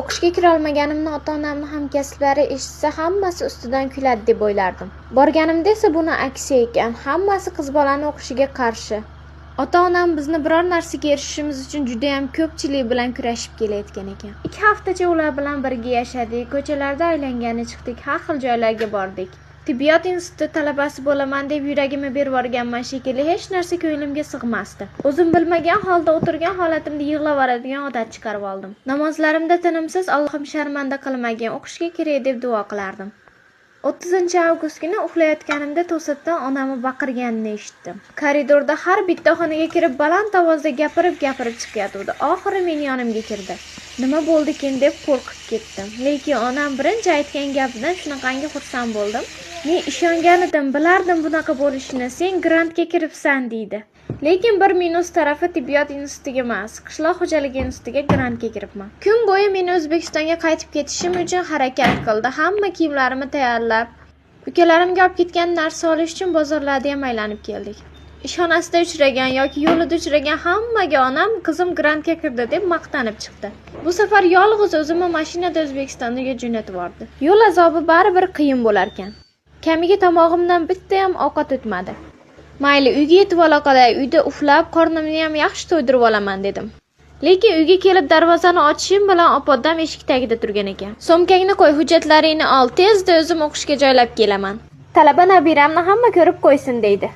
O'qishga kira olmaganimni ota-onamni hamkasblari eshitsa, hammasi ustidan kuladi deb o'ylardim. Borganimda esa buni aksi ekan. Hammasi qiz bolani o'qishiga qarshi. Ota-onam bizni biror narsaga erishishimiz uchun juda ham ko'pchilik bilan kurashib kelayotgan ekan. 2 haftacha ular bilan birga yashadik, ko'chalarda aylangani chiqdik, har xil joylarga bordik. Tibbiyot instituti talabasi bo'laman deb yuragimni berib yuborganman shekilli, hech narsa ko'nglimga sig'masdi. O'zim bilmagan holda o'tirgan holatimda yig'lab yuboradigan odat chiqarib oldim. Namozlarimda tinimsiz Allohim sharmanda qilmagin, o'qishga kerak deb duo qilardim. 30-avgust kuni uxlayotganimda to'satdan onamni baqirganini eshitdim. Koridorda har bitta xonaga kirib baland ovozda gapirib chiqayotdi. Oxiri meni yonimga kirdi. Nima bo'ldi-kin deb qo'rqib ketdim. Lekin onam birinchi aytgan gapidan shunaqangi xursand bo'ldim. Men ishongan edim, bilardim bunaqa bo'lishini. Sen grantga kiribsan deydi. Lekin bir minus tarafi tibbiyot institutiga emas, qishloq xo'jaligi institutiga grantga kiribman. Kun bo'yi meni O'zbekistonga qaytib ketishim uchun harakat qildi. Hamma kiyimlarimni tayyorlab, ukalarimga olib ketgan narsa olish uchun bozorlarda ham aylanib keldik. Ishxonasida uchragan yoki yo'lida uchragan hammaga onam qizim grantga kirdi deb maqtanib chiqdi. Bu safar yolg'iz o'zimni mashinada O'zbekistonga jo'natib yubordi. Yo'l azobi baribir qiyin bo'lar ekan. Kamiga tomog'imdan bitta ham ovqat o'tmadi. Mayli, uyga yetib ola qolay, uyda uxlab, qornimni ham yaxshi to'ydirib olaman dedim. Lekin uyga kelib darvozani ochishim bilan opodam eshik tagida turgan ekan. So'mkangni qo'y, hujjatlaringni ol, tezda o'zim o'qishga joylab kelaman. Talaba nabiramni hamma ko'rib qo'ysin deydi.